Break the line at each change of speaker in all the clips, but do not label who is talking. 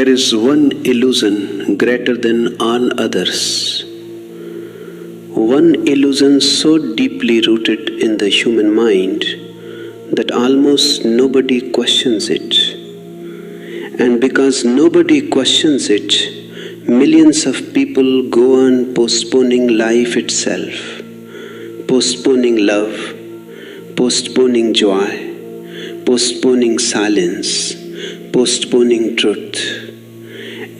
There is one illusion greater than all others. One illusion so deeply rooted in the human mind that almost nobody questions it. And because nobody questions it, millions of people go on postponing life itself, postponing love, postponing joy, postponing silence, postponing truth,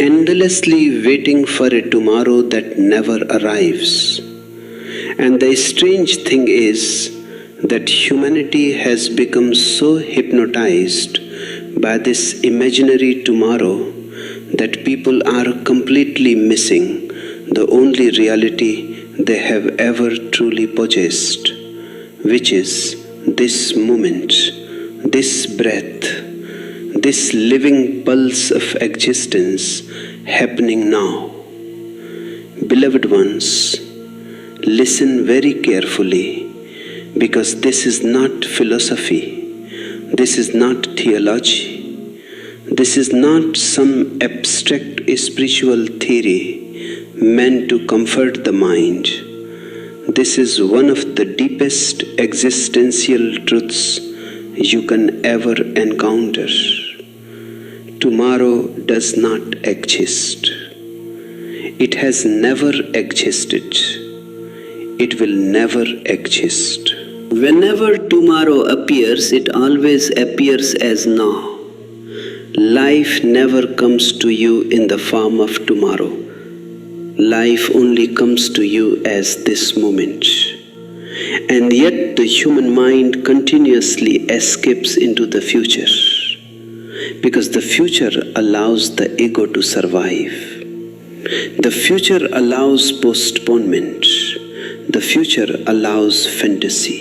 endlessly waiting for a tomorrow that never arrives. And the strange thing is that humanity has become so hypnotized by this imaginary tomorrow that people are completely missing the only reality they have ever truly possessed, which is this moment, this breath, this living pulse of existence happening now. Beloved ones, listen very carefully, because this is not philosophy, this is not theology, this is not some abstract spiritual theory meant to comfort the mind. This is one of the deepest existential truths you can ever encounter. Tomorrow does not exist. It has never existed. It will never exist. Whenever tomorrow appears, it always appears as now. Life never comes to you in the form of tomorrow. Life only comes to you as this moment. And yet the human mind continuously escapes into the future, because the future allows the ego to survive. The future allows postponement. The future allows fantasy.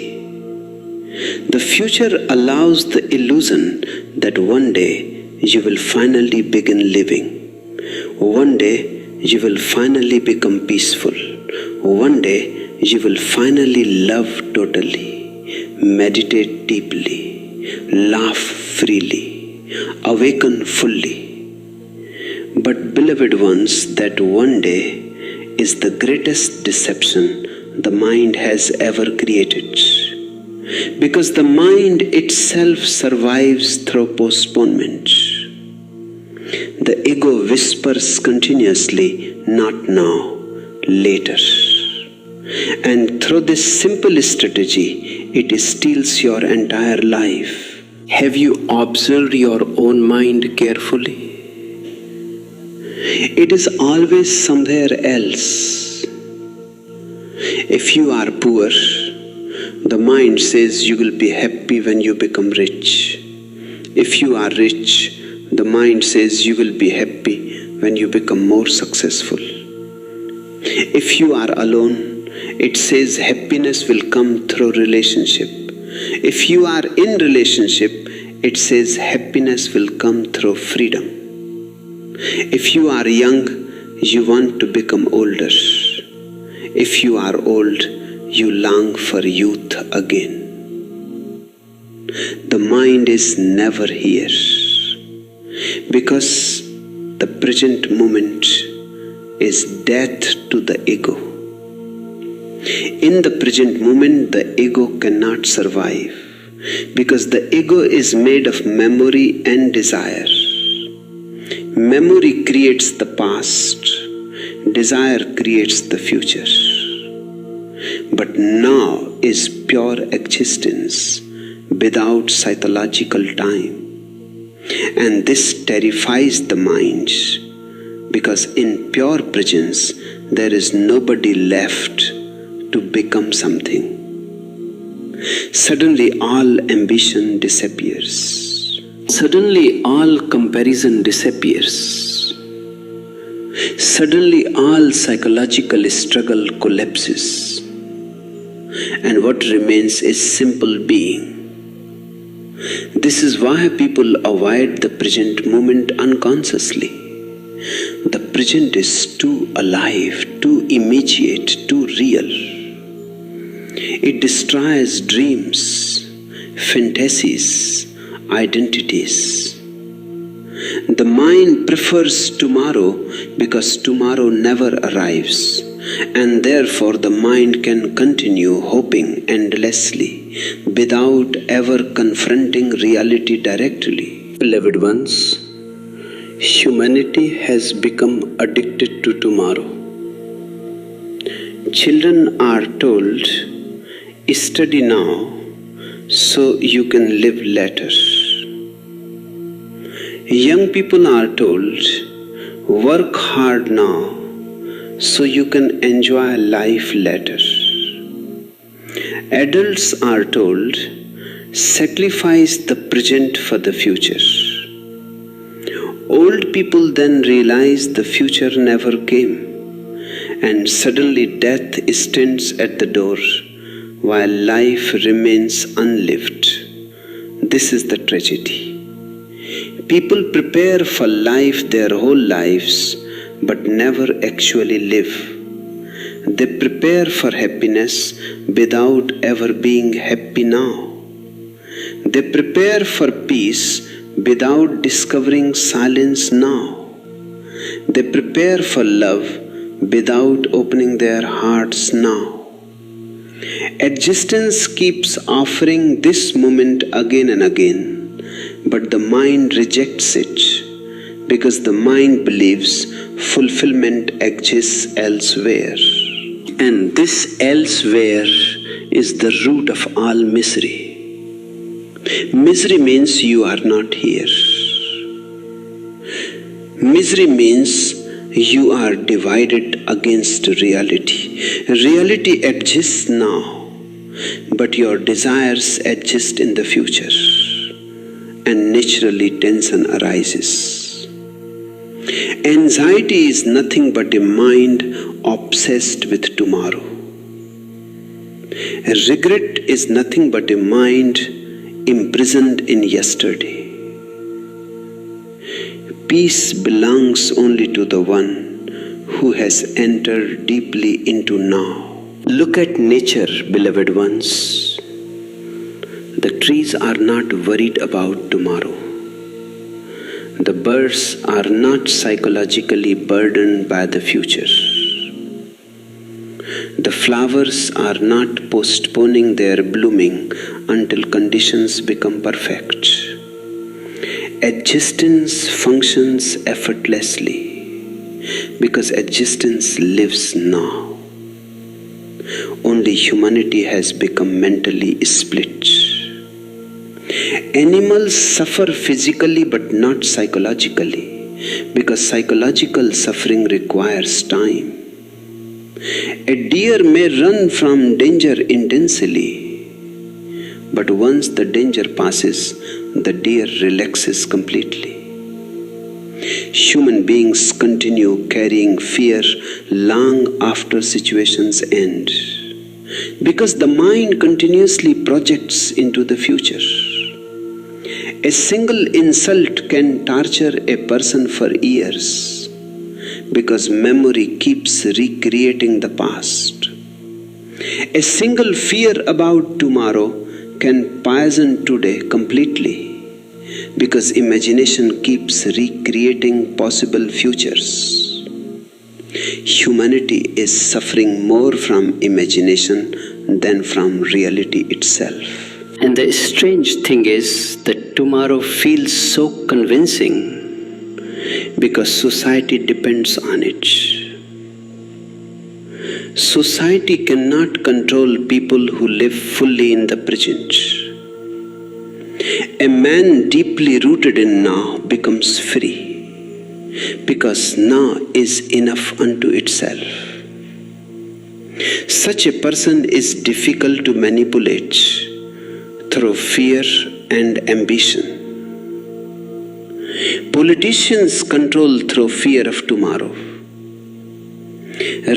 The future allows the illusion that one day you will finally begin living. One day you will finally become peaceful. One day you will finally love totally, meditate deeply, laugh freely, awaken fully. But beloved ones, that one day is the greatest deception the mind has ever created. Because the mind itself survives through postponement. The ego whispers continuously, not now, later. And through this simple strategy, it steals your entire life. Have you observed your own mind carefully? It is always somewhere else. If you are poor, the mind says you will be happy when you become rich. If you are rich, the mind says you will be happy when you become more successful. If you are alone, it says happiness will come through relationship. If you are in relationship, it says happiness will come through freedom. If you are young, you want to become older. If you are old, you long for youth again. The mind is never here, because the present moment is death to the ego. In the present moment, the ego cannot survive, because the ego is made of memory and desire. Memory creates the past, desire creates the future. But now is pure existence without psychological time. And this terrifies the mind, because in pure presence there is nobody left to become something. Suddenly all ambition disappears. Suddenly all comparison disappears. Suddenly all psychological struggle collapses. And what remains is simple being. This is why people avoid the present moment unconsciously. The present is too alive, too immediate, too real. It destroys dreams, fantasies, identities. The mind prefers tomorrow because tomorrow never arrives, and therefore the mind can continue hoping endlessly without ever confronting reality directly. Beloved ones, humanity has become addicted to tomorrow. Children are told, study now so you can live later. Young people are told, work hard now so you can enjoy life later. Adults are told, sacrifice the present for the future. Old people then realize the future never came, and suddenly death stands at the door while life remains unlived. This is the tragedy. People prepare for life their whole lives but never actually live. They prepare for happiness without ever being happy now. They prepare for peace without discovering silence now. They prepare for love without opening their hearts now. Existence keeps offering this moment again and again, but the mind rejects it because the mind believes fulfillment exists elsewhere. And this elsewhere is the root of all misery. Misery means you are not here. Misery means you are divided against reality. Reality exists now, but your desires exist in the future, and naturally tension arises. Anxiety is nothing but a mind obsessed with tomorrow. Regret is nothing but a mind imprisoned in yesterday. Peace belongs only to the one who has entered deeply into now. Look at nature, beloved ones. The trees are not worried about tomorrow. The birds are not psychologically burdened by the future. The flowers are not postponing their blooming until conditions become perfect. Existence functions effortlessly because existence lives now. Only humanity has become mentally split. Animals suffer physically but not psychologically because psychological suffering requires time. A deer may run from danger intensely, but once the danger passes, the deer relaxes completely. Human beings continue carrying fear long after situations end because the mind continuously projects into the future. A single insult can torture a person for years because memory keeps recreating the past. A single fear about tomorrow can poison today completely because imagination keeps recreating possible futures. Humanity is suffering more from imagination than from reality itself. And the strange thing is that tomorrow feels so convincing because society depends on it. Society cannot control people who live fully in the present. A man deeply rooted in now becomes free because now is enough unto itself. Such a person is difficult to manipulate through fear and ambition. Politicians control through fear of tomorrow.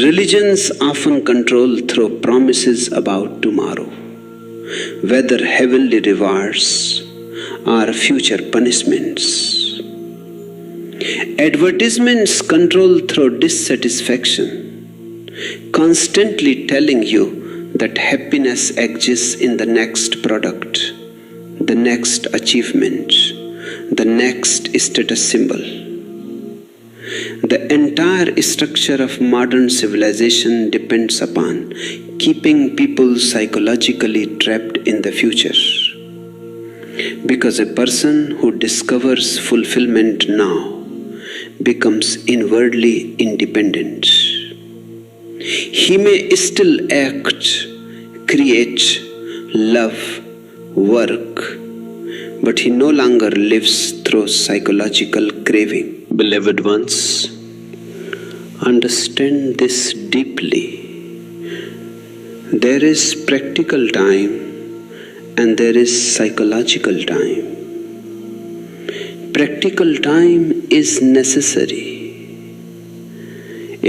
Religions often control through promises about tomorrow, whether heavenly rewards or future punishments. Advertisements control through dissatisfaction, constantly telling you that happiness exists in the next product, the next achievement, the next status symbol. The entire structure of modern civilization depends upon keeping people psychologically trapped in the future. Because a person who discovers fulfillment now becomes inwardly independent. He may still act, create, love, work, but he no longer lives through psychological craving. Beloved ones, understand this deeply. There is practical time and there is psychological time. Practical time is necessary.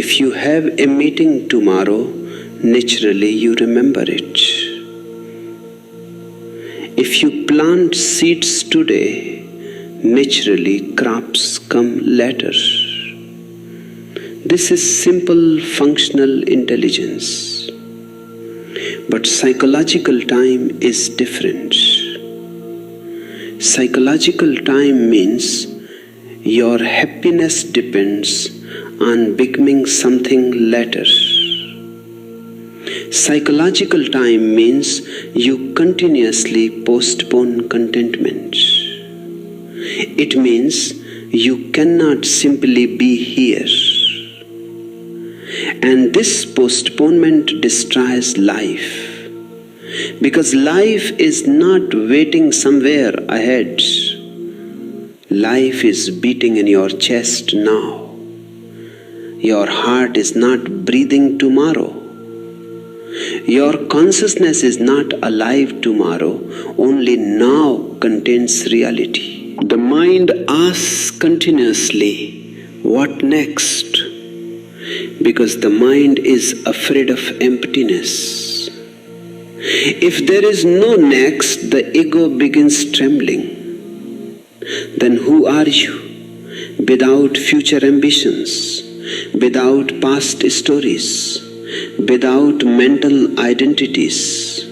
If you have a meeting tomorrow, naturally you remember it. If you plant seeds today, naturally crops come later. This is simple functional intelligence. But psychological time is different. Psychological time means your happiness depends on becoming something later. Psychological time means you continuously postpone contentment. It means you cannot simply be here. And this postponement destroys life. Because life is not waiting somewhere ahead. Life is beating in your chest now. Your heart is not breathing tomorrow. Your consciousness is not alive tomorrow. Only now contains reality. The mind asks continuously, what next? Because the mind is afraid of emptiness. If there is no next, the ego begins trembling. Then who are you? Without future ambitions, without past stories, without mental identities.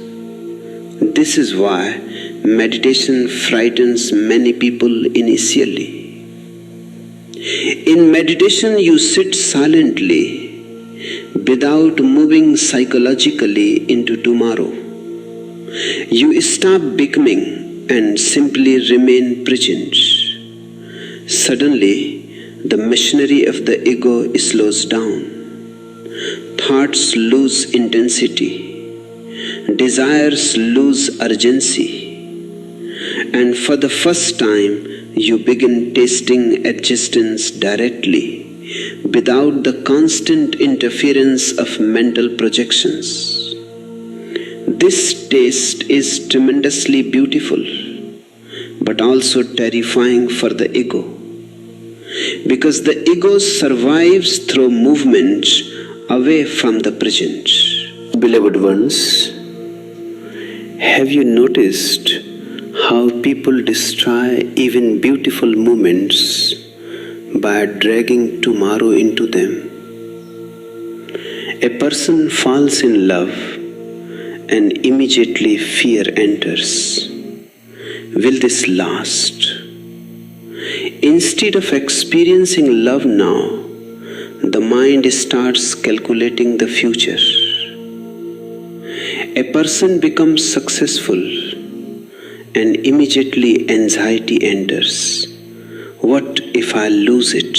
This is why meditation frightens many people initially. In meditation, you sit silently without moving psychologically into tomorrow. You stop becoming and simply remain present. Suddenly, the machinery of the ego slows down. Thoughts lose intensity. Desires lose urgency. And for the first time, you begin tasting existence directly, without the constant interference of mental projections. This taste is tremendously beautiful, but also terrifying for the ego. Because the ego survives through movement away from the present. Beloved ones, have you noticed how people destroy even beautiful moments by dragging tomorrow into them? A person falls in love and immediately fear enters. Will this last? Instead of experiencing love now, the mind starts calculating the future. A person becomes successful and immediately anxiety enters. What if I lose it?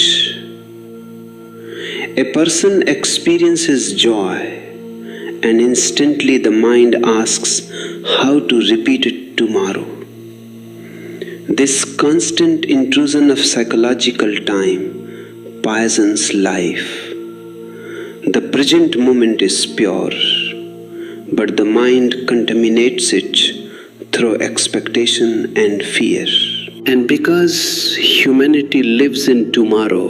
A person experiences joy and instantly the mind asks how to repeat it tomorrow. This constant intrusion of psychological time poisons life. The present moment is pure, but the mind contaminates it through expectation and fear. And because humanity lives in tomorrow,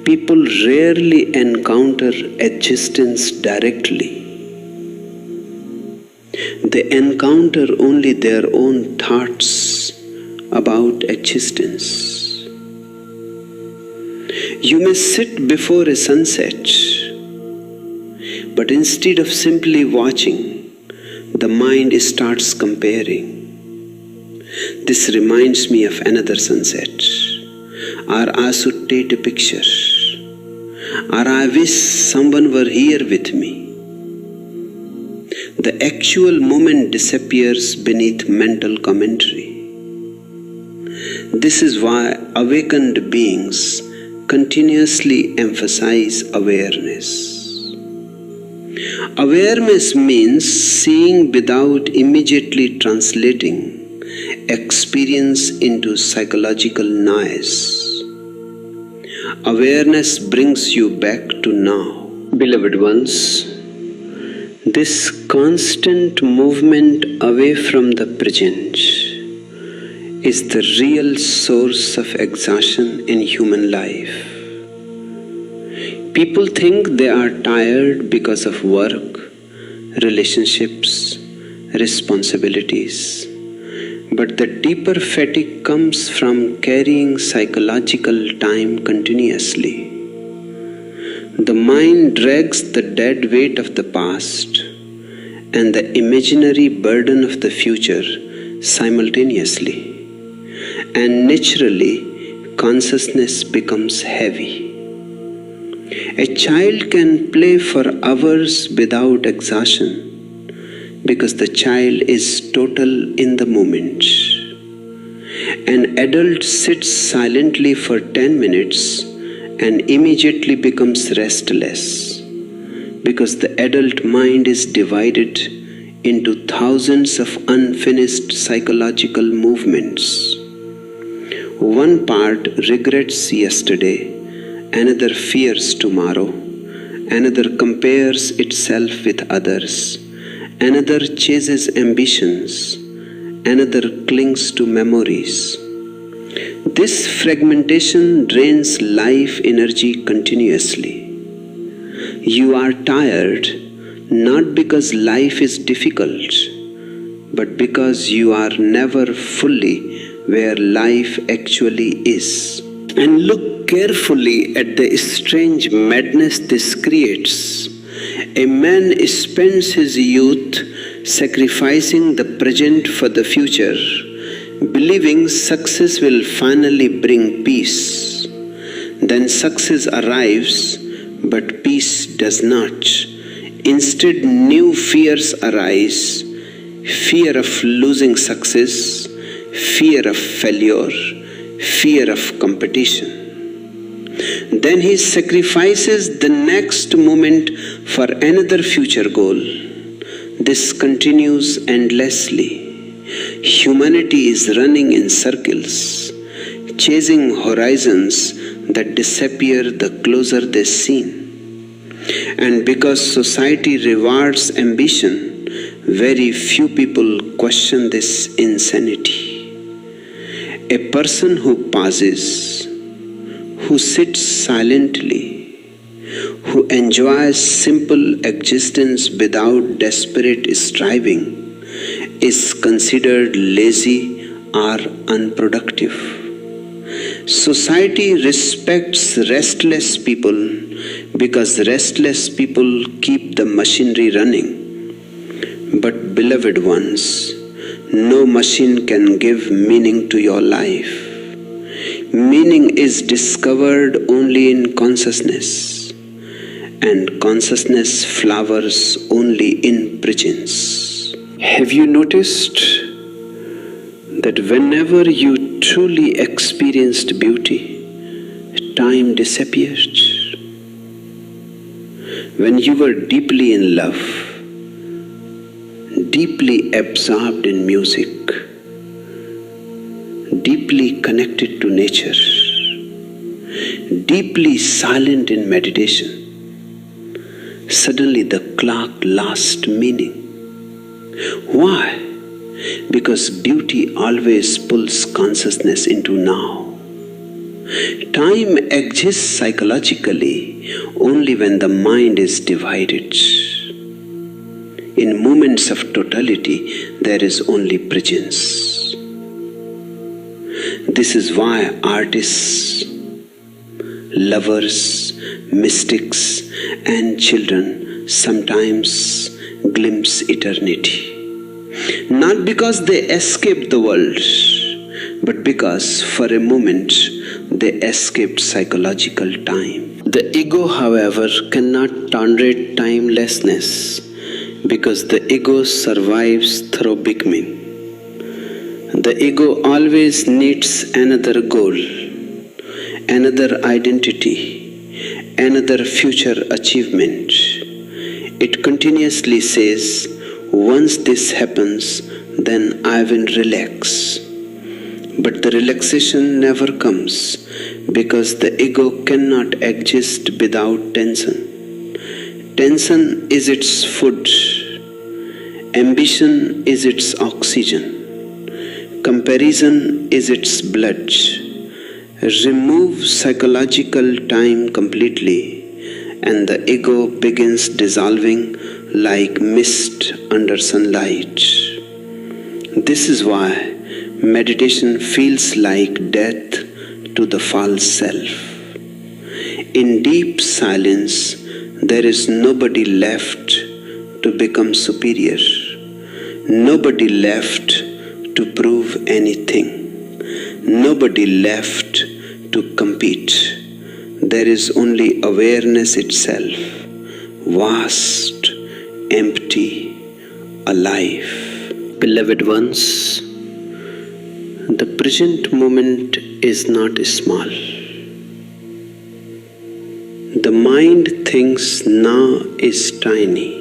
people rarely encounter existence directly. They encounter only their own thoughts about existence. You may sit before a sunset, but instead of simply watching, the mind starts comparing. This reminds me of another sunset, or I should take a picture, or I wish someone were here with me. The actual moment disappears beneath mental commentary. This is why awakened beings continuously emphasize awareness. Awareness means seeing without immediately translating experience into psychological noise. Awareness brings you back to now. Beloved ones, this constant movement away from the present is the real source of exhaustion in human life. People think they are tired because of work, relationships, responsibilities. But the deeper fatigue comes from carrying psychological time continuously. The mind drags the dead weight of the past and the imaginary burden of the future simultaneously, and naturally consciousness becomes heavy. A child can play for hours without exhaustion because the child is total in the moment. An adult sits silently for 10 minutes and immediately becomes restless because the adult mind is divided into thousands of unfinished psychological movements. One part regrets yesterday, another fears tomorrow, another compares itself with others, another chases ambitions, another clings to memories. This fragmentation drains life energy continuously. You are tired not because life is difficult, but because you are never fully where life actually is. And look carefully at the strange madness this creates. A man spends his youth sacrificing the present for the future, believing success will finally bring peace. Then success arrives, but peace does not. Instead, new fears arise: fear of losing success, fear of failure, fear of competition. Then he sacrifices the next moment for another future goal. This continues endlessly. Humanity is running in circles, chasing horizons that disappear the closer they seem. And because society rewards ambition, very few people question this insanity. A person who pauses, who sits silently, who enjoys simple existence without desperate striving, is considered lazy or unproductive. Society respects restless people because restless people keep the machinery running. But beloved ones, no machine can give meaning to your life. Meaning is discovered only in consciousness, and consciousness flowers only in presence. Have you noticed that whenever you truly experienced beauty, time disappeared? When you were deeply in love, deeply absorbed in music, deeply connected to nature, deeply silent in meditation, suddenly the clock lost meaning. Why? Because beauty always pulls consciousness into now. Time exists psychologically only when the mind is divided. In moments of totality, there is only presence. This is why artists, lovers, mystics, and children sometimes glimpse eternity. Not because they escape the world, but because for a moment they escaped psychological time. The ego, however, cannot tolerate timelessness because the ego survives through becoming. The ego always needs another goal, another identity, another future achievement. It continuously says, once this happens, then I will relax. But the relaxation never comes because the ego cannot exist without tension. Tension is its food. Ambition is its oxygen. Comparison is its blood. Remove psychological time completely, and the ego begins dissolving like mist under sunlight. This is why meditation feels like death to the false self. In deep silence, there is nobody left to become superior, nobody left to prove anything, nobody left to compete. There is only awareness itself, vast, empty, alive. Beloved ones, the present moment is not small. The mind thinks now is tiny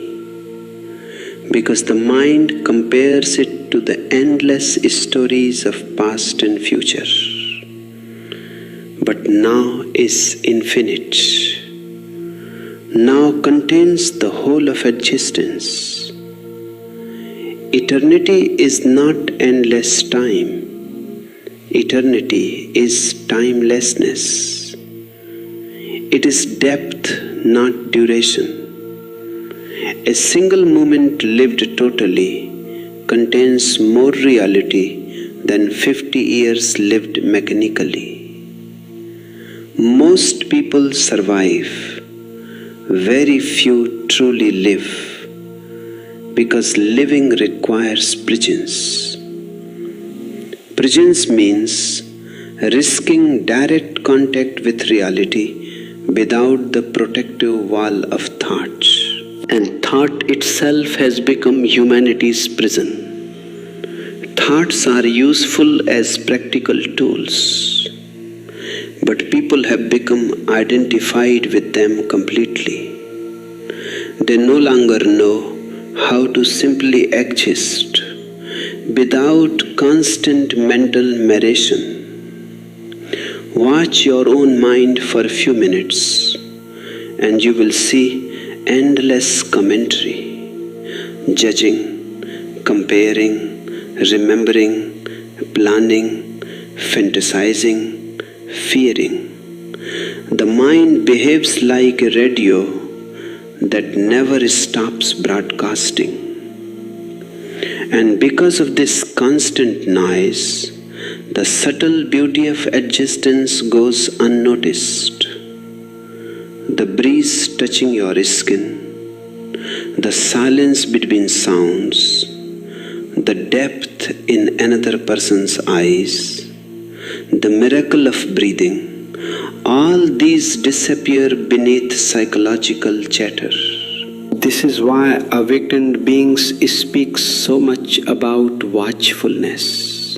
because the mind compares it to the endless stories of past and future. But now is infinite. Now contains the whole of existence. Eternity is not endless time. Eternity is timelessness. It is depth, not duration. A single moment lived totally contains more reality than 50 years lived mechanically. Most people survive, very few truly live, because living requires presence. Presence means risking direct contact with reality without the protective wall of thought. And thought itself has become humanity's prison. Thoughts are useful as practical tools, but people have become identified with them completely. They no longer know how to simply exist without constant mental narration. Watch your own mind for a few minutes and you will see endless commentary, judging, comparing, remembering, planning, fantasizing, fearing. The mind behaves like a radio that never stops broadcasting. And because of this constant noise, the subtle beauty of existence goes unnoticed. The breeze touching your skin, the silence between sounds, the depth in another person's eyes, the miracle of breathing, all these disappear beneath psychological chatter. This is why awakened beings speak so much about watchfulness.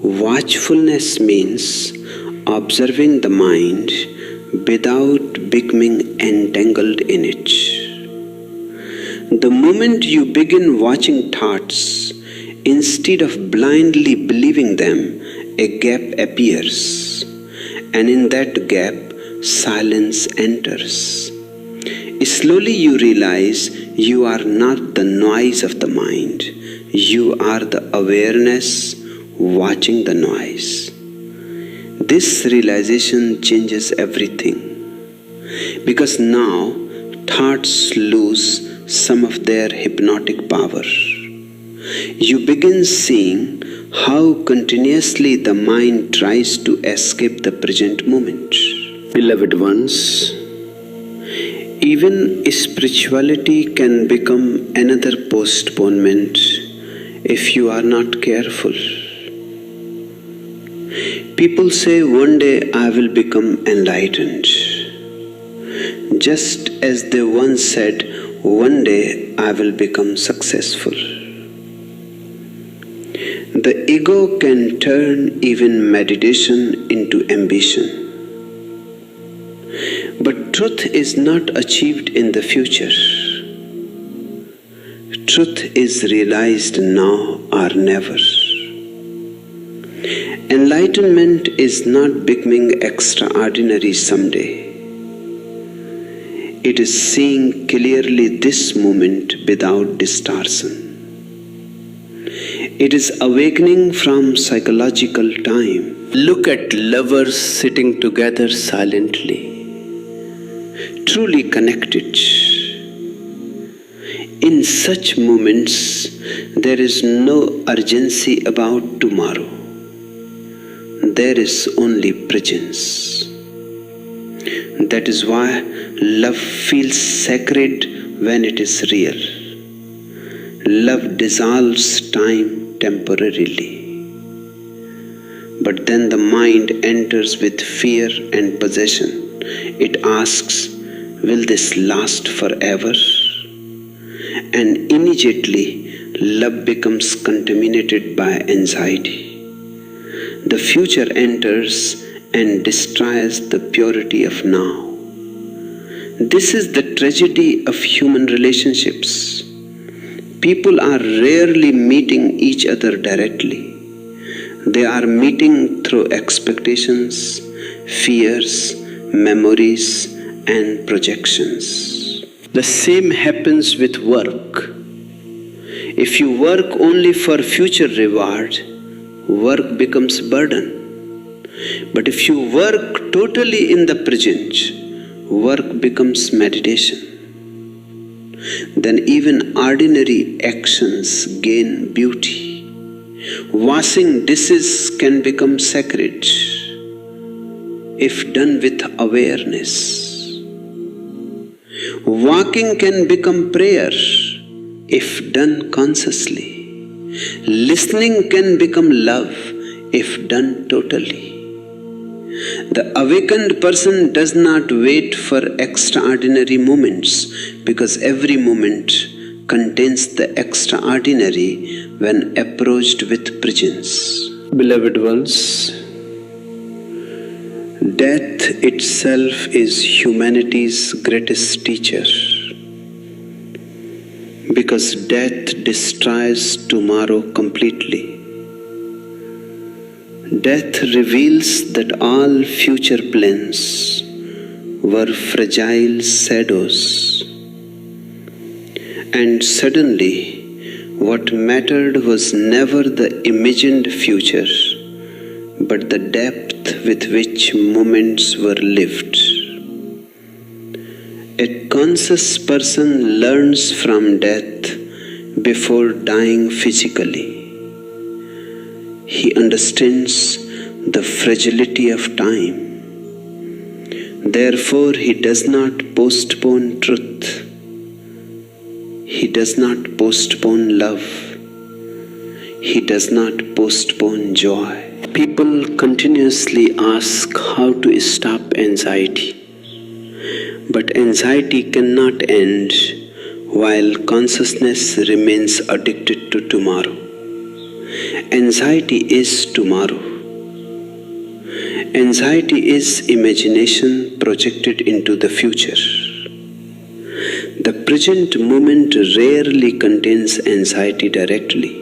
Watchfulness means observing the mind without becoming entangled in it. The moment you begin watching thoughts, instead of blindly believing them, a gap appears, and in that gap, silence enters. Slowly you realize you are not the noise of the mind, you are the awareness watching the noise. This realization changes everything, because now thoughts lose some of their hypnotic power. You begin seeing how continuously the mind tries to escape the present moment. Beloved ones, even spirituality can become another postponement if you are not careful. People say one day I will become enlightened, just as they once said one day I will become successful. The ego can turn even meditation into ambition. But truth is not achieved in the future. Truth is realized now or never. Enlightenment is not becoming extraordinary someday. It is seeing clearly this moment without distortion. It is awakening from psychological time. Look at lovers sitting together silently, truly connected. In such moments, there is no urgency about tomorrow. There is only presence. That is why love feels sacred when it is real. Love dissolves time temporarily. But then the mind enters with fear and possession. It asks, will this last forever? And immediately love becomes contaminated by anxiety. The future enters and destroys the purity of now. This is the tragedy of human relationships. People are rarely meeting each other directly. They are meeting through expectations, fears, memories, and projections. The same happens with work. If you work only for future reward, work becomes burden. But if you work totally in the present, work becomes meditation. Then even ordinary actions gain beauty. Washing dishes can become sacred if done with awareness. Walking can become prayer if done consciously. Listening can become love if done totally. The awakened person does not wait for extraordinary moments because every moment contains the extraordinary when approached with presence. Beloved ones, death itself is humanity's greatest teacher because death destroys tomorrow completely. Death reveals that all future plans were fragile shadows, and suddenly what mattered was never the imagined future, but the depth with which moments were lived. A conscious person learns from death before dying physically. He understands the fragility of time. Therefore, he does not postpone truth. He does not postpone love. He does not postpone joy. People continuously ask how to stop anxiety. But anxiety cannot end while consciousness remains addicted to tomorrow. Anxiety is tomorrow. Anxiety is imagination projected into the future. The present moment rarely contains anxiety directly.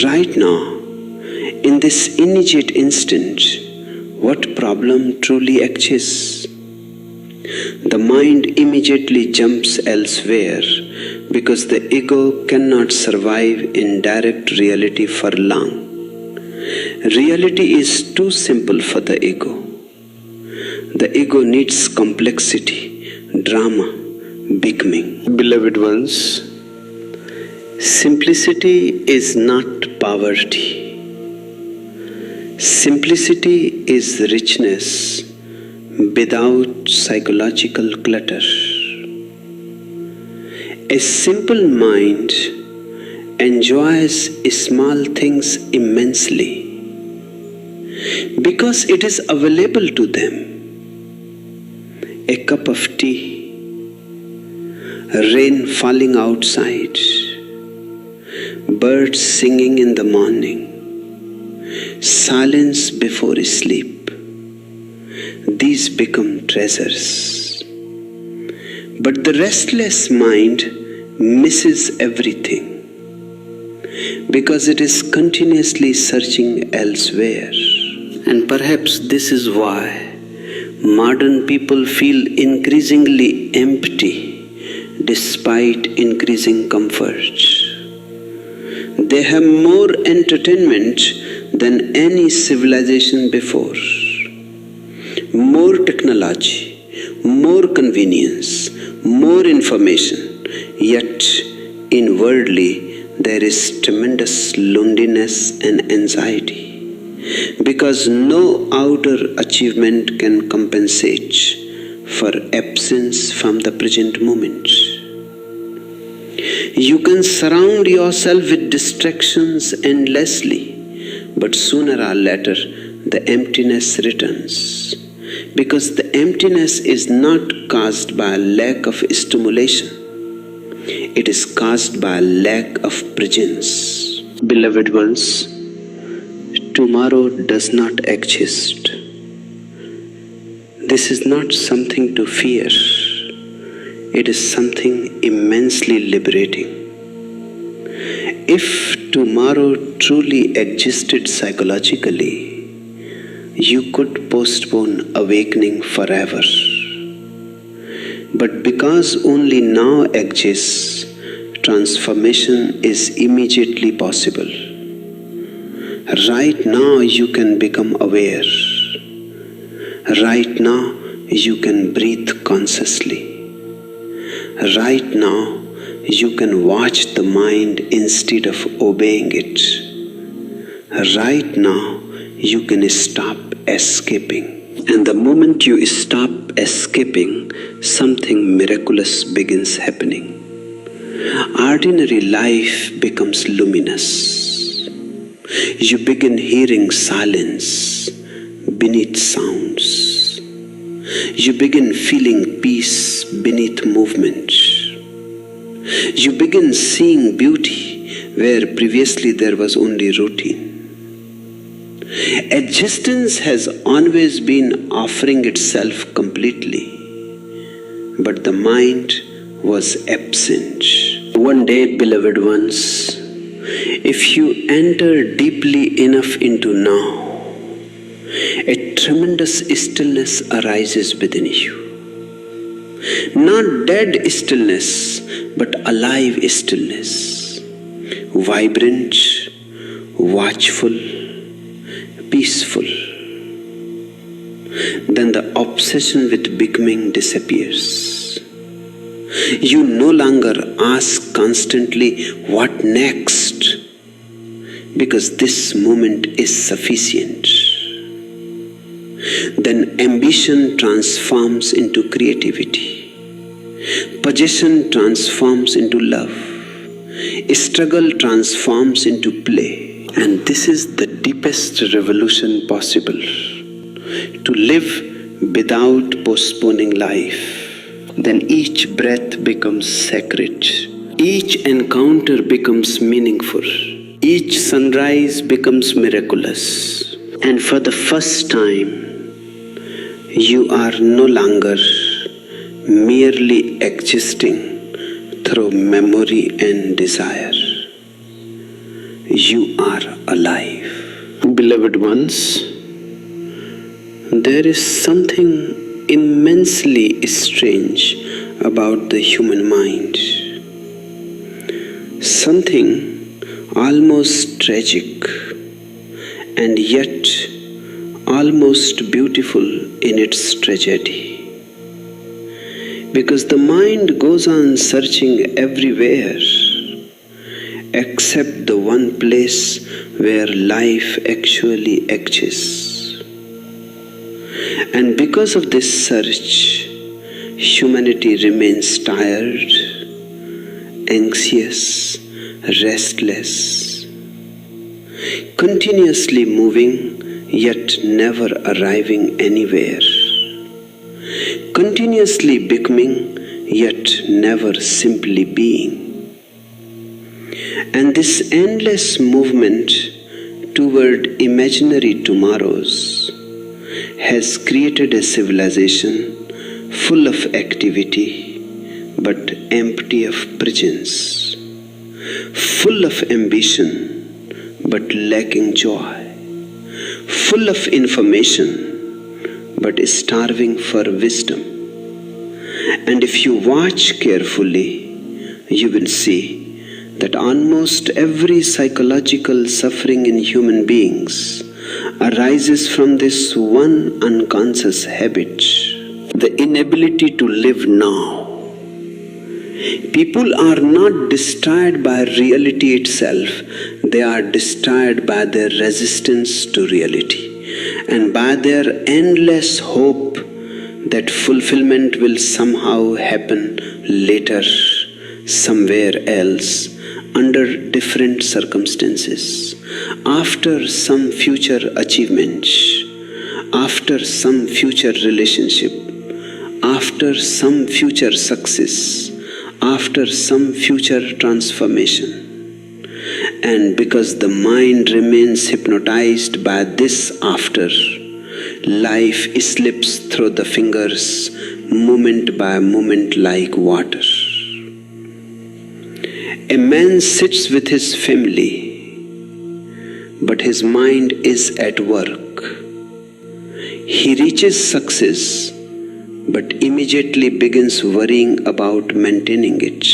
Right now, in this immediate instant, what problem truly exists? The mind immediately jumps elsewhere because the ego cannot survive in direct reality for long. Reality is too simple for the ego. The ego needs complexity, drama, becoming. Beloved ones, simplicity is not poverty. Simplicity is richness without psychological clutter. A simple mind enjoys small things immensely. because it is available to them. A cup of tea, rain falling outside, birds singing in the morning, silence before sleep. These become treasures. But the restless mind misses everything because it is continuously searching elsewhere. And perhaps this is why modern people feel increasingly empty despite increasing comfort. They have more entertainment than any civilization before, more technology, more convenience, more information, yet inwardly there is tremendous loneliness and anxiety, because no outer achievement can compensate for absence from the present moment. You can surround yourself with distractions endlessly, but sooner or later the emptiness returns, because the emptiness is not caused by a lack of stimulation, it is caused by a lack of presence. Beloved ones, tomorrow does not exist. This is not something to fear. It is something immensely liberating. If tomorrow truly existed psychologically, you could postpone awakening forever. But because only now exists, transformation is immediately possible. Right now you can become aware. Right now you can breathe consciously. Right now you can watch the mind instead of obeying it. Right now you can stop escaping. And the moment you stop escaping, something miraculous begins happening. Ordinary life becomes luminous. You begin hearing silence beneath sounds. You begin feeling peace beneath movement. You begin seeing beauty where previously there was only routine. Existence has always been offering itself completely, but the mind was absent. One day, beloved ones, if you enter deeply enough into now, a tremendous stillness arises within you. Not dead stillness, but alive stillness. Vibrant, watchful, peaceful. Then the obsession with becoming disappears. You no longer ask constantly, what next? Because this moment is sufficient. Then ambition transforms into creativity. Possession transforms into love. Struggle transforms into play. And this is the deepest revolution possible. To live without postponing life. Then each breath becomes sacred. Each encounter becomes meaningful. Each sunrise becomes miraculous. And for the first time, you are no longer merely existing through memory and desire. You are alive. Beloved ones, there is something immensely strange about the human mind. Something almost tragic and yet almost beautiful in its tragedy. Because the mind goes on searching everywhere except the one place where life actually exists. And because of this search, humanity remains tired, anxious, restless, continuously moving yet never arriving anywhere. Continuously becoming, yet never simply being. And this endless movement toward imaginary tomorrows has created a civilization full of activity but empty of presence, full of ambition but lacking joy, full of information but starving for wisdom. And if you watch carefully, you will see that almost every psychological suffering in human beings arises from this one unconscious habit, the inability to live now. People are not destroyed by reality itself, they are destroyed by their resistance to reality and by their endless hope that fulfillment will somehow happen later, somewhere else, under different circumstances, after some future achievement, after some future relationship, after some future success, after some future transformation. And because the mind remains hypnotized by this after, life slips through the fingers moment by moment like water. A man sits with his family, but his mind is at work. He reaches success, but immediately begins worrying about maintaining it.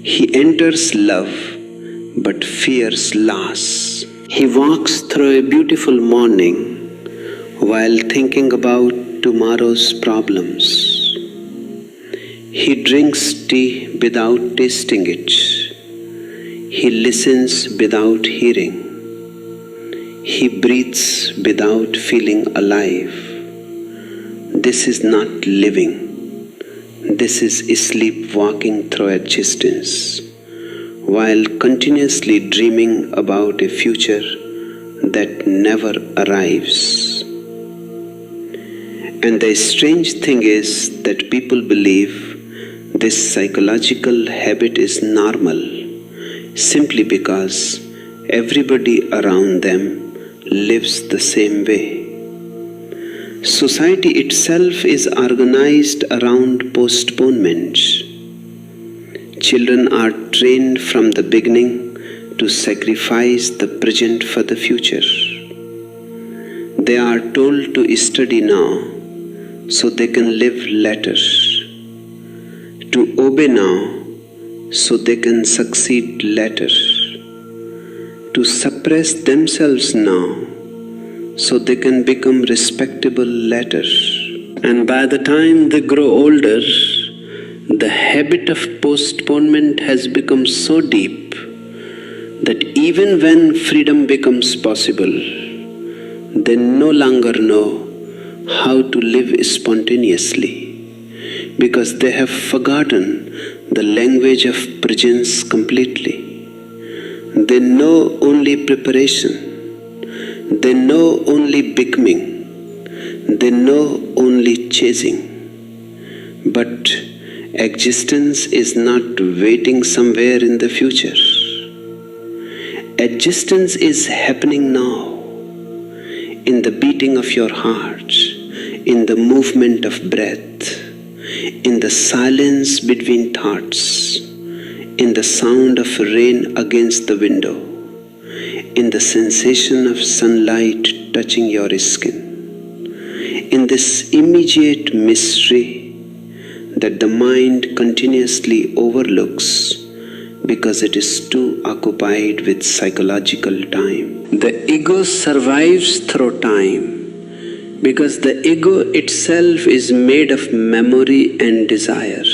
He enters love, but fears loss. He walks through a beautiful morning while thinking about tomorrow's problems. He drinks tea without tasting it. He listens without hearing. He breathes without feeling alive. This is not living. This is sleepwalking through existence, while continuously dreaming about a future that never arrives. And the strange thing is that people believe this psychological habit is normal simply because everybody around them lives the same way. Society itself is organized around postponement. Children are trained from the beginning to sacrifice the present for the future. They are told to study now so they can live later, to obey now so they can succeed later, to suppress themselves now so they can become respectable later. And by the time they grow older, the habit of postponement has become so deep that even when freedom becomes possible, they no longer know how to live spontaneously, because they have forgotten the language of presence completely. They know only preparation. They know only becoming. They know only chasing. But existence is not waiting somewhere in the future. Existence is happening now, in the beating of your heart, in the movement of breath, in the silence between thoughts, in the sound of rain against the window, in the sensation of sunlight touching your skin, in this immediate mystery that the mind continuously overlooks because it is too occupied with psychological time. The ego survives through time because the ego itself is made of memory and desire.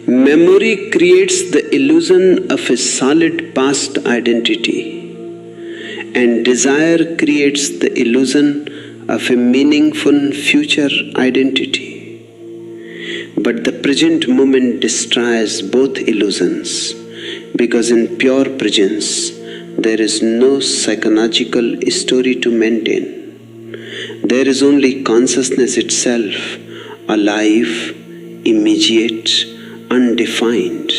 Memory creates the illusion of a solid past identity, and desire creates the illusion of a meaningful future identity. But the present moment destroys both illusions, because in pure presence, There is no psychological story to maintain. There is only consciousness itself, alive, immediate, undefined.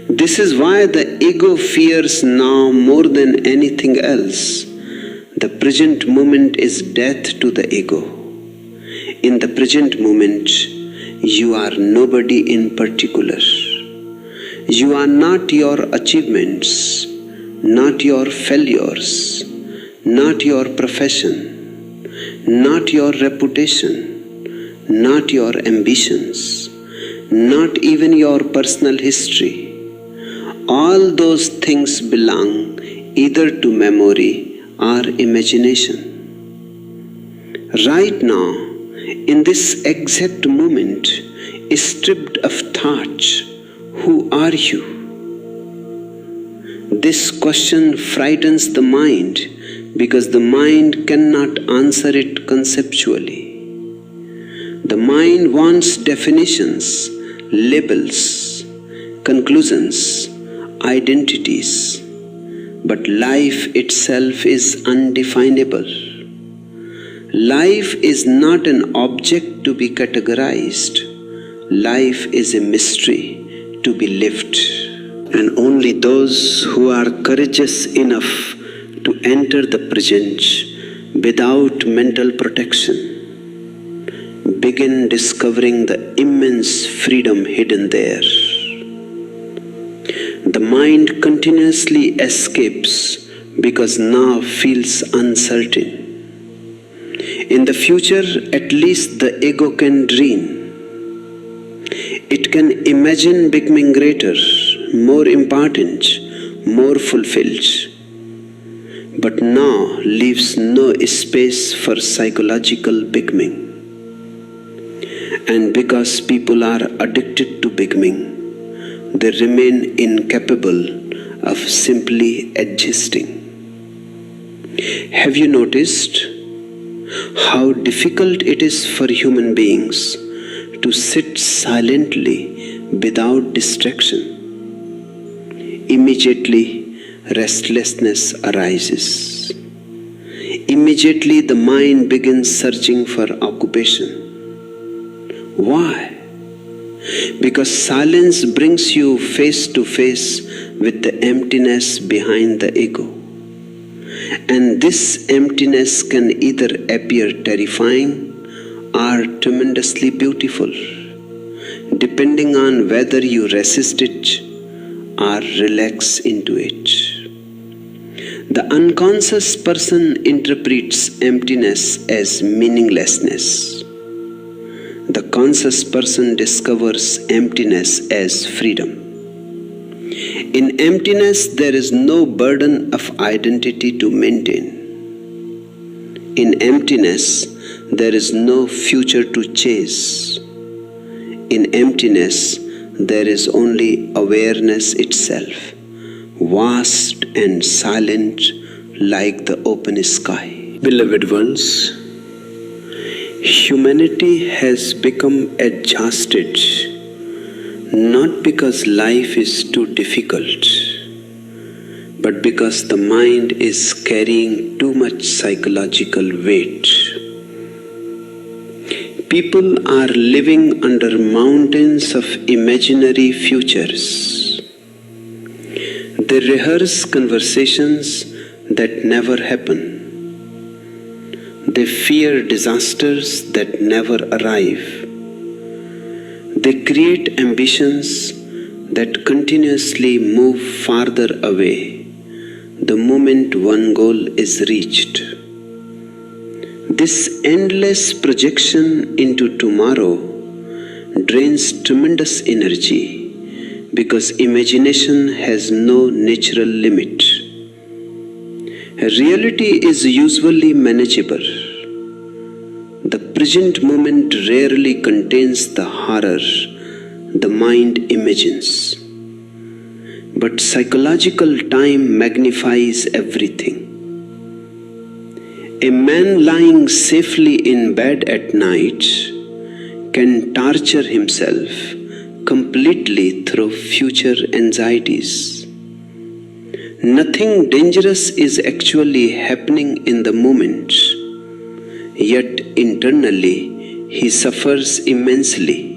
This is why the ego fears now more than anything else. The present moment is death to the ego. In the present moment, you are nobody in particular. You are not your achievements, not your failures, not your profession, not your reputation, not your ambitions, not even your personal history. All those things belong either to memory or imagination. Right now, in this exact moment, stripped of thoughts, who are you? This question frightens the mind because the mind cannot answer it conceptually. The mind wants definitions, labels, conclusions, identities, but life itself is undefinable. Life is not an object to be categorized. Life is a mystery to be lived. And only those who are courageous enough to enter the present without mental protection begin discovering the immense freedom hidden there. The mind continuously escapes because now feels uncertain. In the future, at least the ego can dream. It can imagine becoming greater, more important, more fulfilled. But now leaves no space for psychological becoming. And because people are addicted to becoming, they remain incapable of simply existing. Have you noticed how difficult it is for human beings to sit silently without distraction? Immediately, restlessness arises. Immediately, the mind begins searching for occupation. Why? Because silence brings you face to face with the emptiness behind the ego. And this emptiness can either appear terrifying or tremendously beautiful, depending on whether you resist it or relax into it. The unconscious person interprets emptiness as meaninglessness. The conscious person discovers emptiness as freedom. In emptiness, there is no burden of identity to maintain. In emptiness, there is no future to chase. In emptiness, there is only awareness itself, vast and silent like the open sky. Beloved ones, humanity has become exhausted not because life is too difficult, but because the mind is carrying too much psychological weight. People are living under mountains of imaginary futures. They rehearse conversations that never happen. They fear disasters that never arrive. They create ambitions that continuously move farther away the moment one goal is reached. This endless projection into tomorrow drains tremendous energy because imagination has no natural limit. Reality is usually manageable. The present moment rarely contains the horror the mind imagines. But psychological time magnifies everything. A man lying safely in bed at night can torture himself completely through future anxieties. Nothing dangerous is actually happening in the moment, yet internally he suffers immensely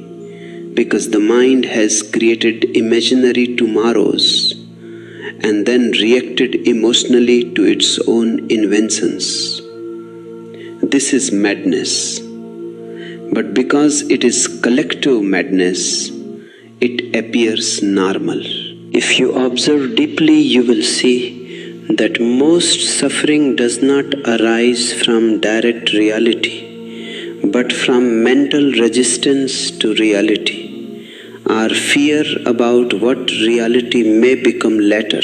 because the mind has created imaginary tomorrows and then reacted emotionally to its own inventions. This is madness, but because it is collective madness, it appears normal. If you observe deeply, you will see that most suffering does not arise from direct reality, but from mental resistance to reality, or fear about what reality may become later.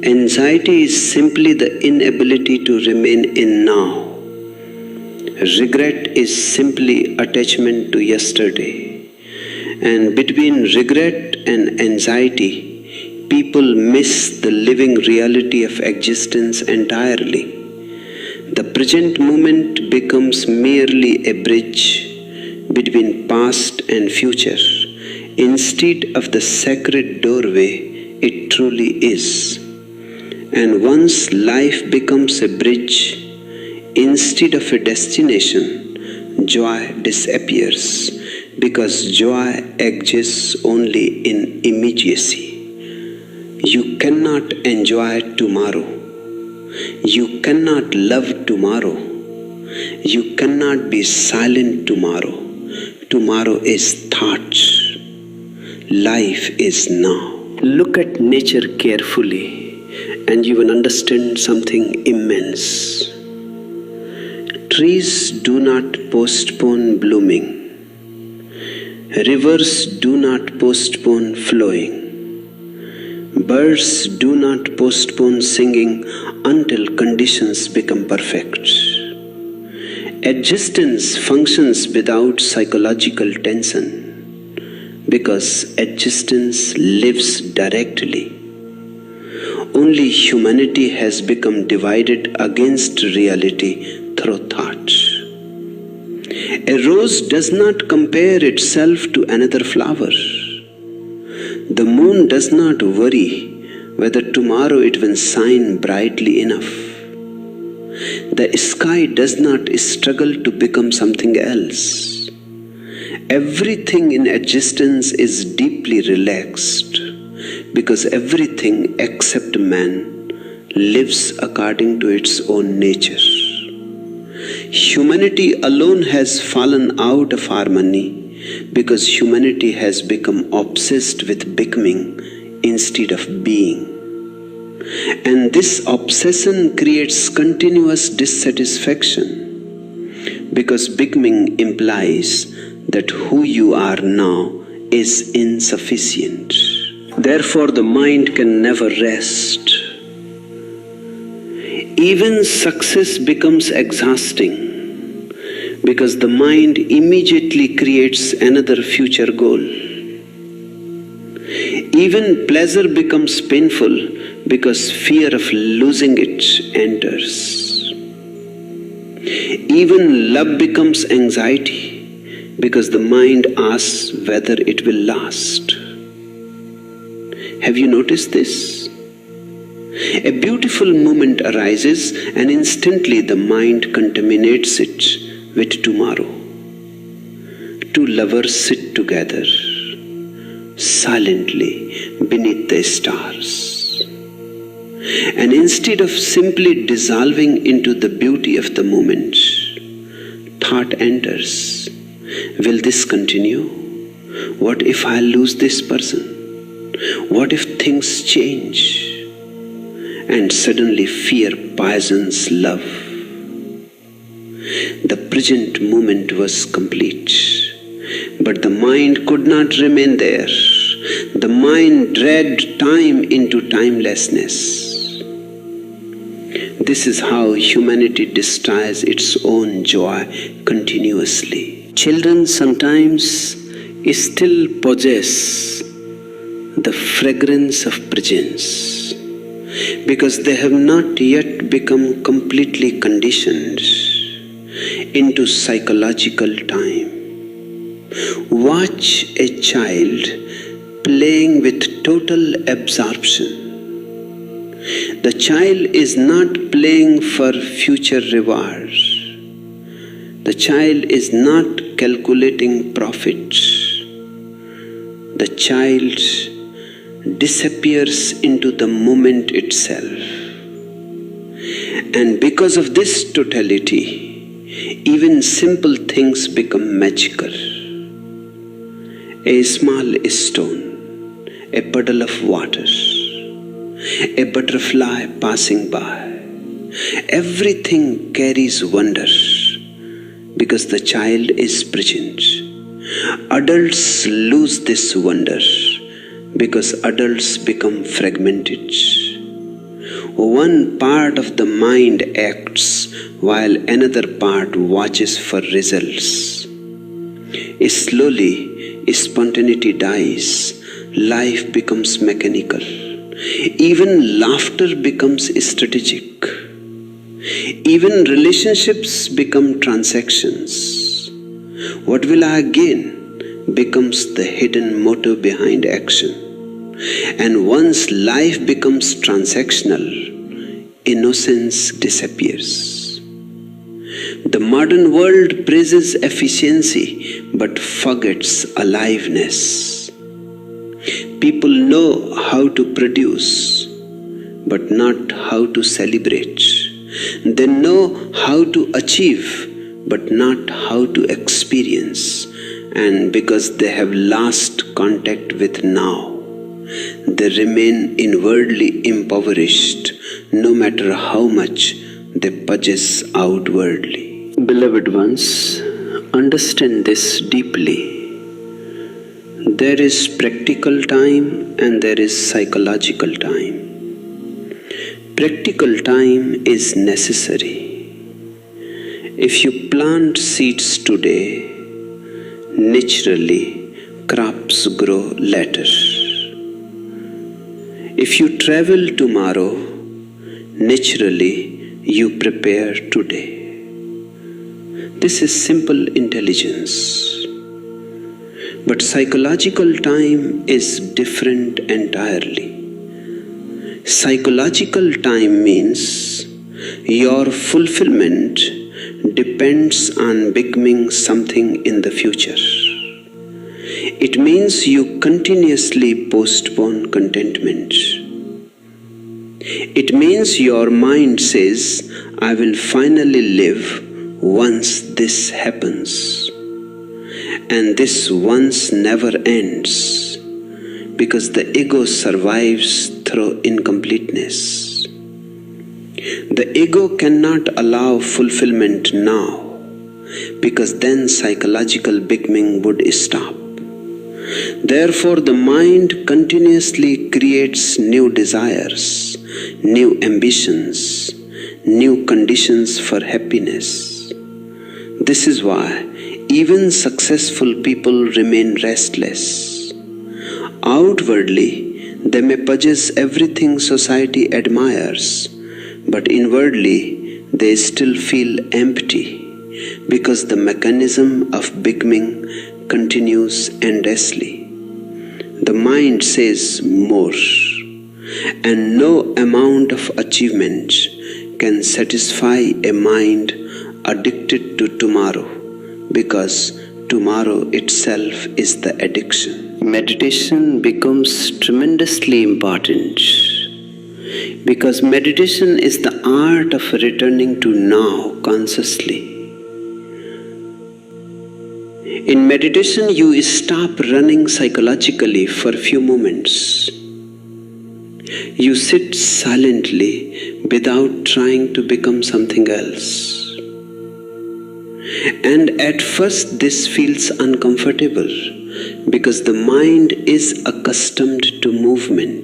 Anxiety is simply the inability to remain in now. Regret is simply attachment to yesterday. And between regret and anxiety, people miss the living reality of existence entirely. The present moment becomes merely a bridge between past and future, instead of the sacred doorway it truly is. And once life becomes a bridge instead of a destination, joy disappears, because joy exists only in immediacy. You cannot enjoy tomorrow. You cannot love tomorrow. You cannot be silent tomorrow. Tomorrow is thought. Life is now. Look at nature carefully and you will understand something immense. Trees do not postpone blooming. Rivers do not postpone flowing. Birds do not postpone singing until conditions become perfect. Existence functions without psychological tension because existence lives directly. Only humanity has become divided against reality through thought. A rose does not compare itself to another flower. The moon does not worry whether tomorrow it will shine brightly enough. The sky does not struggle to become something else. Everything in existence is deeply relaxed because everything except man lives according to its own nature. Humanity alone has fallen out of harmony because humanity has become obsessed with becoming instead of being. And this obsession creates continuous dissatisfaction because becoming implies that who you are now is insufficient. Therefore, the mind can never rest. Even success becomes exhausting because the mind immediately creates another future goal. Even pleasure becomes painful because fear of losing it enters. Even love becomes anxiety because the mind asks whether it will last. Have you noticed this? A beautiful moment arises and instantly the mind contaminates it with tomorrow. Two lovers sit together silently beneath the stars. And instead of simply dissolving into the beauty of the moment, thought enters. Will this continue? What if I lose this person? What if things change? And suddenly fear poisons love. The present moment was complete, but the mind could not remain there. The mind dragged time into timelessness. This is how humanity destroys its own joy continuously. Children sometimes still possess the fragrance of presence, because they have not yet become completely conditioned into psychological time. Watch a child playing with total absorption. The child is not playing for future rewards. The child is not calculating profits. The child disappears into the moment itself. And because of this totality, even simple things become magical. A small stone, a puddle of water, a butterfly passing by, everything carries wonder because the child is present. Adults lose this wonder because adults become fragmented. One part of the mind acts while another part watches for results. Slowly, spontaneity dies, life becomes mechanical. Even laughter becomes strategic. Even relationships become transactions. What will I gain becomes the hidden motive behind action. And once life becomes transactional, innocence disappears. The modern world praises efficiency but forgets aliveness. People know how to produce but not how to celebrate. They know how to achieve but not how to experience. And because they have lost contact with now, they remain inwardly impoverished no matter how much they possess outwardly. Beloved ones, understand this deeply. There is practical time and there is psychological time. Practical time is necessary. If you plant seeds today, naturally crops grow later. If you travel tomorrow, naturally you prepare today. This is simple intelligence. But psychological time is different entirely. Psychological time means your fulfillment depends on becoming something in the future. It means you continuously postpone contentment. It means your mind says, I will finally live once this happens. And this once never ends because the ego survives through incompleteness. The ego cannot allow fulfillment now because then psychological becoming would stop. Therefore, the mind continuously creates new desires, new ambitions, new conditions for happiness. This is why even successful people remain restless. Outwardly, they may possess everything society admires, but inwardly, they still feel empty because the mechanism of becoming continues endlessly. The mind says more, and no amount of achievement can satisfy a mind addicted to tomorrow, because tomorrow itself is the addiction. Meditation becomes tremendously important because meditation is the art of returning to now consciously. In meditation, you stop running psychologically for a few moments. You sit silently without trying to become something else. And at first this feels uncomfortable because the mind is accustomed to movement.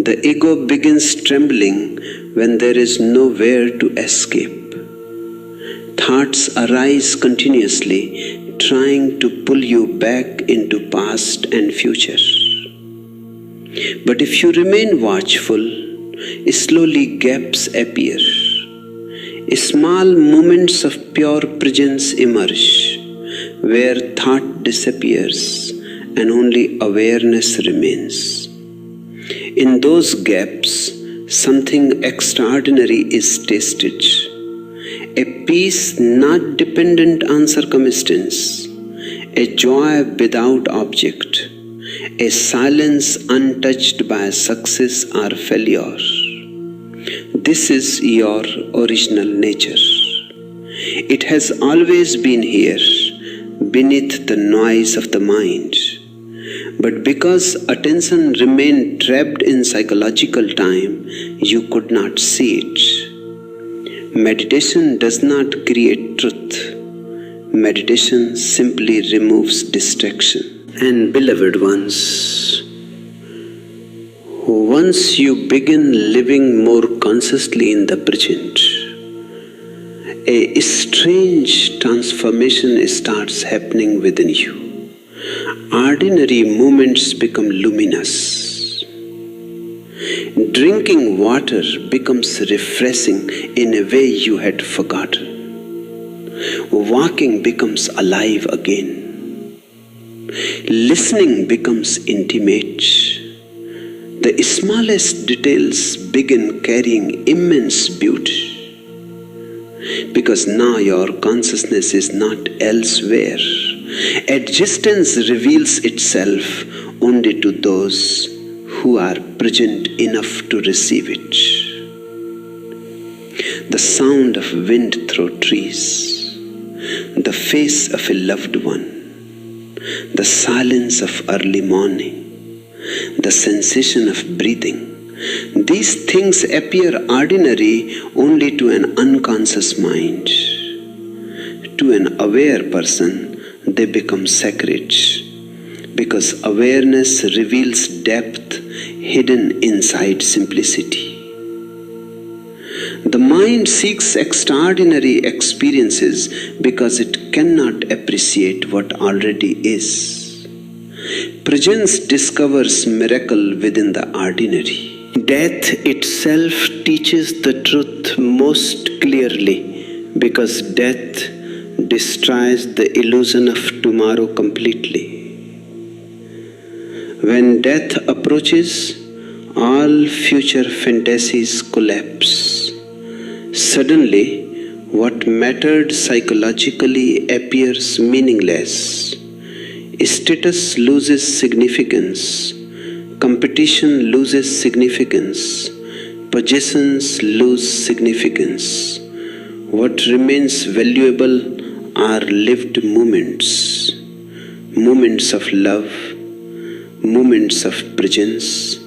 The ego begins trembling when there is nowhere to escape. Thoughts arise continuously, trying to pull you back into past and future. But if you remain watchful, slowly gaps appear. Small moments of pure presence emerge, where thought disappears and only awareness remains. In those gaps, something extraordinary is tasted. A peace not dependent on circumstance, a joy without object, a silence untouched by success or failure. This is your original nature. It has always been here, beneath the noise of the mind. But because attention remained trapped in psychological time, you could not see it. Meditation does not create truth. Meditation simply removes distraction. And beloved ones, once you begin living more consciously in the present, a strange transformation starts happening within you. Ordinary moments become luminous. Drinking water becomes refreshing in a way you had forgotten. Walking becomes alive again. Listening becomes intimate. The smallest details begin carrying immense beauty. Because now your consciousness is not elsewhere. Existence reveals itself only to those who are present enough to receive it. The sound of wind through trees, the face of a loved one, the silence of early morning, the sensation of breathing. These things appear ordinary only to an unconscious mind. To an aware person, they become sacred, because awareness reveals depth hidden inside simplicity. The mind seeks extraordinary experiences because it cannot appreciate what already is. Presence discovers miracle within the ordinary. Death itself teaches the truth most clearly, because death destroys the illusion of tomorrow completely. When death approaches, all future fantasies collapse. Suddenly, what mattered psychologically appears meaningless. Status loses significance. Competition loses significance. Possessions lose significance. What remains valuable are lived moments. Moments of love, moments of presence,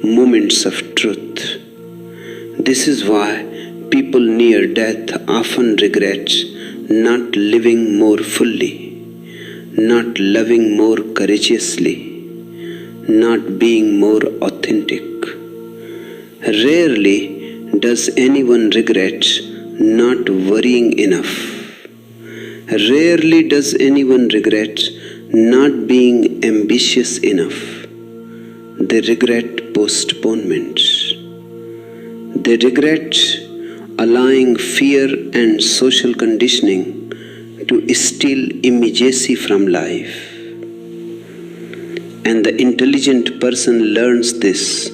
moments of truth. This is why people near death often regret not living more fully, not loving more courageously, not being more authentic. Rarely does anyone regret not worrying enough. Rarely does anyone regret not being ambitious enough. They regret postponement. They regret allowing fear and social conditioning to steal immediacy from life. And the intelligent person learns this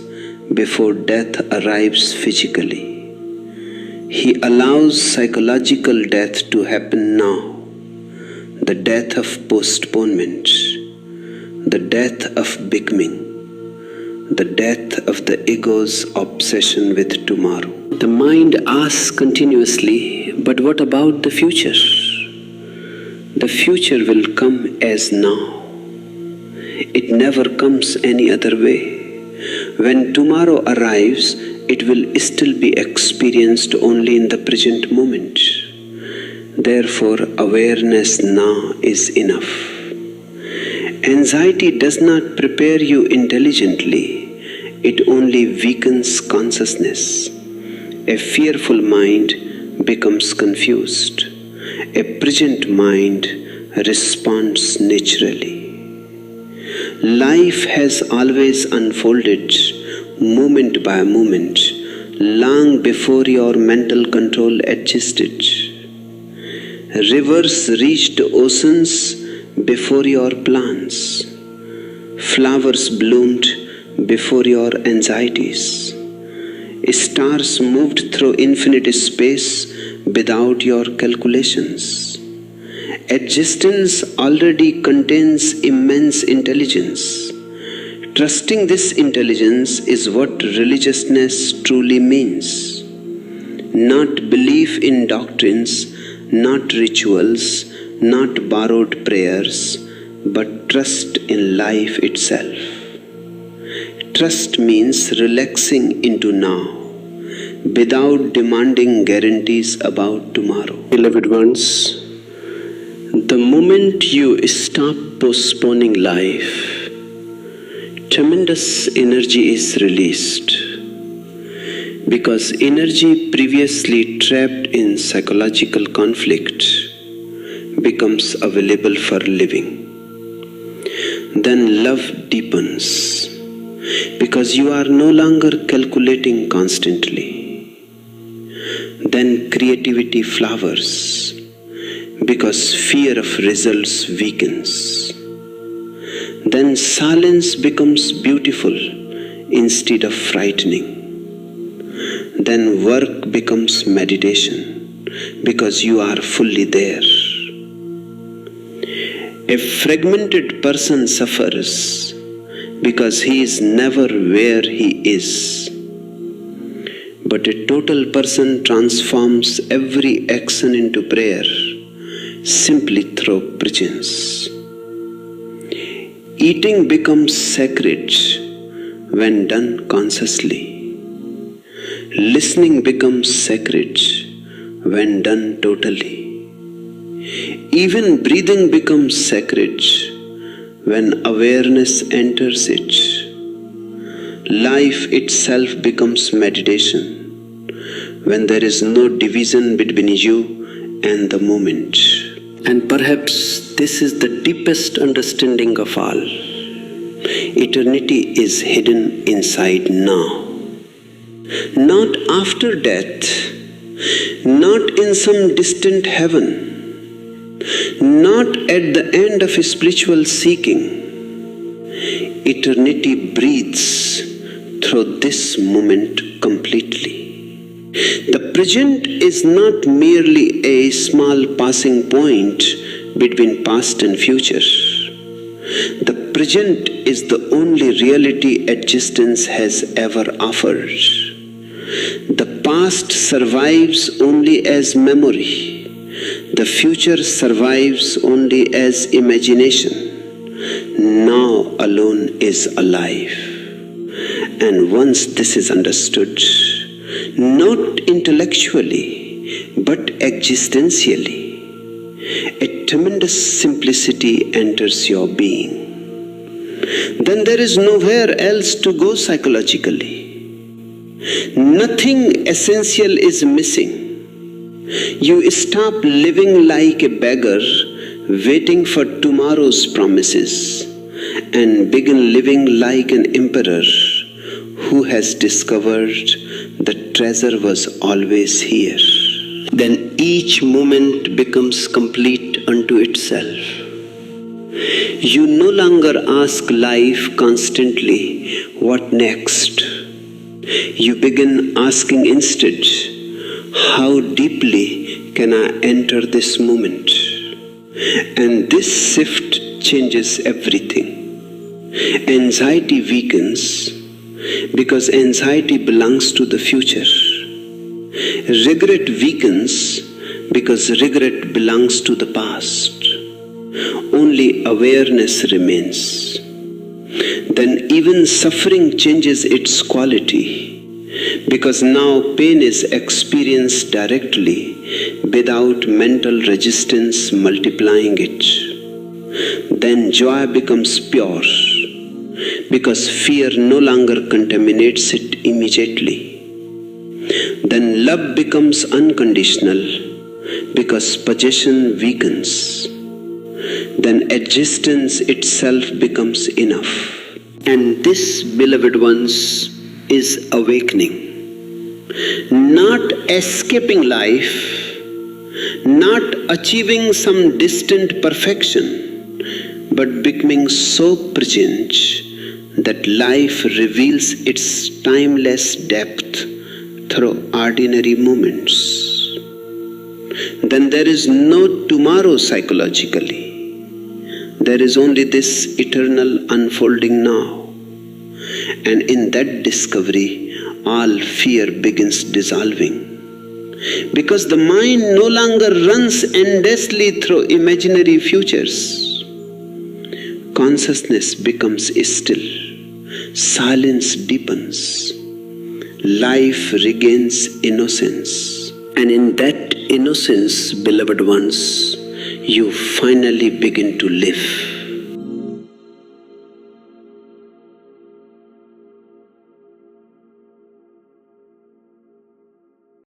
before death arrives physically. He allows psychological death to happen now. The death of postponement, the death of becoming, the death of the ego's obsession with tomorrow. The mind asks continuously, but what about the future? The future will come as now. It never comes any other way. When tomorrow arrives, it will still be experienced only in the present moment. Therefore, awareness now is enough. Anxiety does not prepare you intelligently, it only weakens consciousness. A fearful mind becomes confused. A present mind responds naturally. Life has always unfolded moment by moment, long before your mental control existed. Rivers reached oceans before your plans. Flowers bloomed before your anxieties. Stars moved through infinite space without your calculations. Existence already contains immense intelligence. Trusting this intelligence is what religiousness truly means. Not belief in doctrines, not rituals, not borrowed prayers, but trust in life itself. Trust means relaxing into now, without demanding guarantees about tomorrow. Beloved ones, the moment you stop postponing life, tremendous energy is released. Because energy previously trapped in psychological conflict becomes available for living. Then love deepens, because you are no longer calculating constantly. Then creativity flowers, because fear of results weakens. Then silence becomes beautiful instead of frightening. Then work becomes meditation, because you are fully there. A fragmented person suffers because he is never where he is. But a total person transforms every action into prayer simply through presence. Eating becomes sacred when done consciously. Listening becomes sacred when done totally. Even breathing becomes sacred when awareness enters it. Life itself becomes meditation when there is no division between you and the moment. And perhaps this is the deepest understanding of all. Eternity is hidden inside now. Not after death, not in some distant heaven, not at the end of spiritual seeking. Eternity breathes through this moment completely. The present is not merely a small passing point between past and future. The present is the only reality existence has ever offered. The past survives only as memory. The future survives only as imagination. Now alone is alive. And once this is understood, not intellectually, but existentially, a tremendous simplicity enters your being. Then there is nowhere else to go psychologically. Nothing essential is missing. You stop living like a beggar waiting for tomorrow's promises and begin living like an emperor who has discovered the treasure was always here. Then each moment becomes complete unto itself. You no longer ask life constantly, what next? You begin asking instead, how deeply can I enter this moment? And this shift changes everything. Anxiety weakens because anxiety belongs to the future. Regret weakens because regret belongs to the past. Only awareness remains. Then even suffering changes its quality, because now pain is experienced directly without mental resistance multiplying it. Then joy becomes pure, because fear no longer contaminates it immediately. Then love becomes unconditional, because possession weakens. Then existence itself becomes enough. And this, beloved ones, is awakening. Not escaping life, not achieving some distant perfection, but becoming so present that life reveals its timeless depth through ordinary moments, then there is no tomorrow psychologically. There is only this eternal unfolding now. And in that discovery, all fear begins dissolving. Because the mind no longer runs endlessly through imaginary futures. Consciousness becomes still. Silence deepens. Life regains innocence. And in that innocence, beloved ones, you finally begin to live.